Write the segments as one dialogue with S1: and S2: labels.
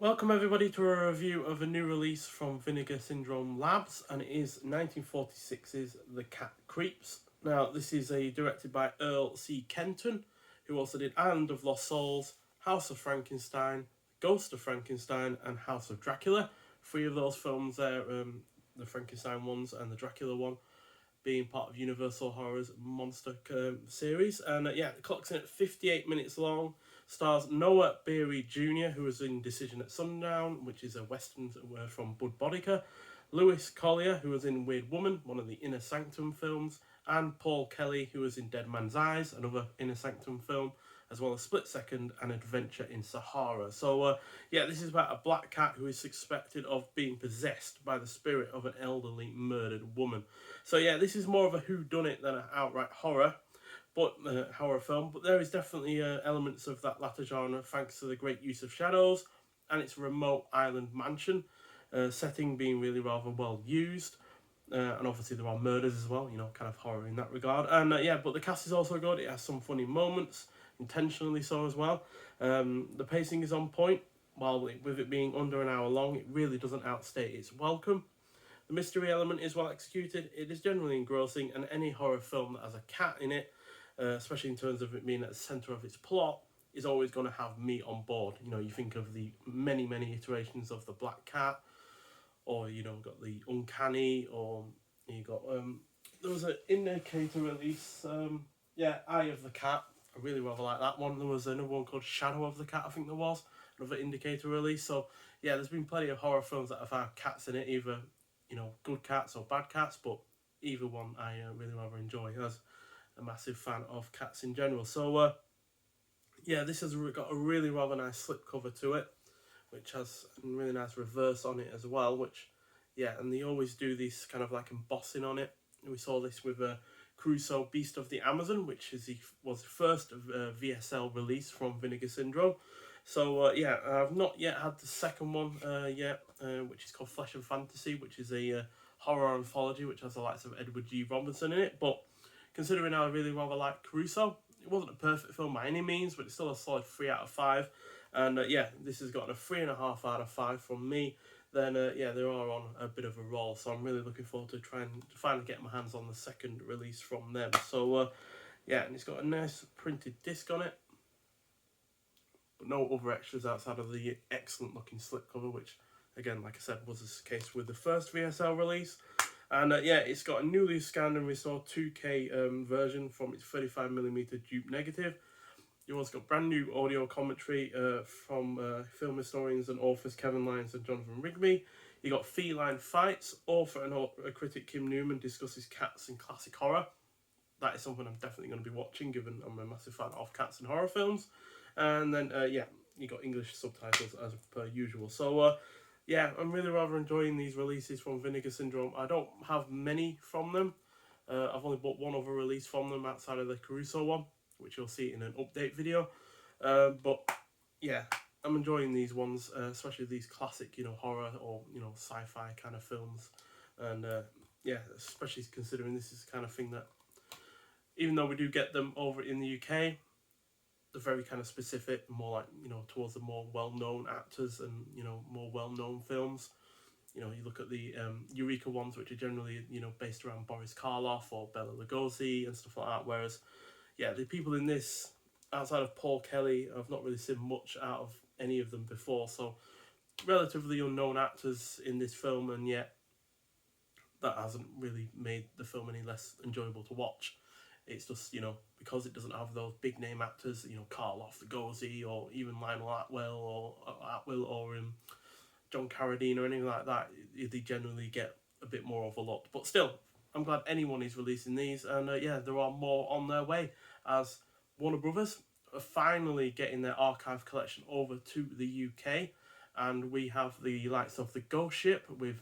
S1: Welcome everybody to a review of a new release from Vinegar Syndrome Labs, and it is 1946's The Cat Creeps. Now, this is directed by Earl C. Kenton, who also did Island of Lost Souls, House of Frankenstein, Ghost of Frankenstein, and House of Dracula. Three of those films there, the Frankenstein ones and the Dracula one, being part of Universal Horror's monster series. And the clock's in at 58 minutes long. Stars Noah Beery Jr., who was in Decision at Sundown, which is a western from Bud Bodica. Lewis Collier, who was in Weird Woman, one of the Inner Sanctum films. And Paul Kelly, who was in Dead Man's Eyes, another Inner Sanctum film, as well as Split Second and Adventure in Sahara. So, this is about a black cat who is suspected of being possessed by the spirit of an elderly murdered woman. So, this is more of a whodunit than an outright horror film, but there is definitely elements of that latter genre thanks to the great use of shadows and its remote island mansion setting being really rather well used. And obviously there are murders as well, kind of horror in that regard. And but the cast is also good. It has some funny moments, intentionally so as well. The pacing is on point, while with it being under an hour long, it really doesn't outstate its welcome. The mystery element is well executed. It is generally engrossing, and any horror film that has a cat in it, especially in terms of it being at the centre of its plot, is always going to have me on board. You think of the many iterations of the Black Cat, or got the Uncanny, or you got there was an Indicator release, Eye of the Cat. I really rather like that one. There was another one called Shadow of the Cat, I think there was, another Indicator release. So there's been plenty of horror films that have had cats in it, either good cats or bad cats, but either one I really rather enjoy, as a massive fan of cats in general. So this has got a really rather nice slipcover to it, which has a really nice reverse on it as well, and they always do this kind of like embossing on it. We saw this with Crusoe Beast of the Amazon, which was the first VSL release from Vinegar Syndrome. So I've not yet had the second one which is called Flesh and Fantasy, which is a horror anthology which has the likes of Edward G. Robinson in it. But considering I really rather like Crusoe, it wasn't a perfect film by any means, but it's still a solid 3 out of 5. And this has gotten a 3.5 out of 5 from me. Then they are on a bit of a roll, so I'm really looking forward to trying to finally get my hands on the second release from them. So and it's got a nice printed disc on it, but no other extras outside of the excellent looking slipcover, which again, like I said, was the case with the first VSL release. And it's got a newly scanned and restored 2K version from its 35mm dupe negative. You also got brand new audio commentary from film historians and authors Kevin Lyons and Jonathan Rigby. You got Feline Fights. Author and critic Kim Newman discusses cats in classic horror. That is something I'm definitely going to be watching, given I'm a massive fan of cats and horror films. And then you got English subtitles as per usual. So I'm really rather enjoying these releases from Vinegar Syndrome. I don't have many from them. I've only bought one other release from them outside of the Caruso one, which you'll see in an update video. I'm enjoying these ones, especially these classic, horror or, sci-fi kind of films. And especially considering this is the kind of thing that, even though we do get them over in the UK, they're very kind of specific, more like, towards the more well-known actors and, more well-known films. You look at the Eureka ones, which are generally, based around Boris Karloff or Bela Lugosi and stuff like that, whereas the people in this, outside of Paul Kelly, I've not really seen much out of any of them before, so relatively unknown actors in this film, and yet that hasn't really made the film any less enjoyable to watch. It's just, because it doesn't have those big name actors, Karloff, Lugosi, or even Lionel Atwill or John Carradine or anything like that, they generally get a bit more overlooked. But still, I'm glad anyone is releasing these, and there are more on their way, as Warner Brothers are finally getting their archive collection over to the UK, and we have the likes of The Ghost Ship with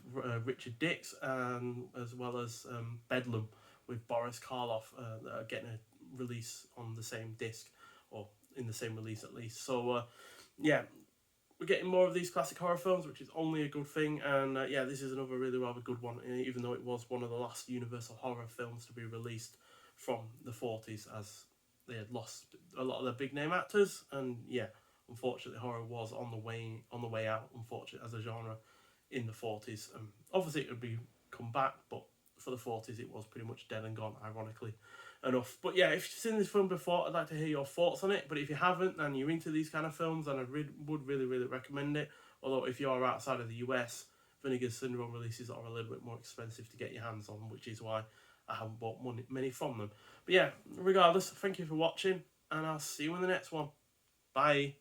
S1: Richard Dix, and as well as Bedlam with Boris Karloff that are getting a release on the same disc, or in the same release at least. So we're getting more of these classic horror films, which is only a good thing. And this is another really rather good one, even though it was one of the last Universal horror films to be released from the 40s, as they had lost a lot of their big name actors. And unfortunately horror was on the way out, unfortunately, as a genre in the 40s. Obviously it would be come back, but for the 40s it was pretty much dead and gone, ironically enough. But yeah, if you've seen this film before, I'd like to hear your thoughts on it. But if you haven't and you're into these kind of films, then I would really recommend it. Although if you're outside of the US, Vinegar Syndrome releases are a little bit more expensive to get your hands on, which is why I haven't bought many from them. But yeah, regardless, thank you for watching, and I'll see you in the next one. Bye.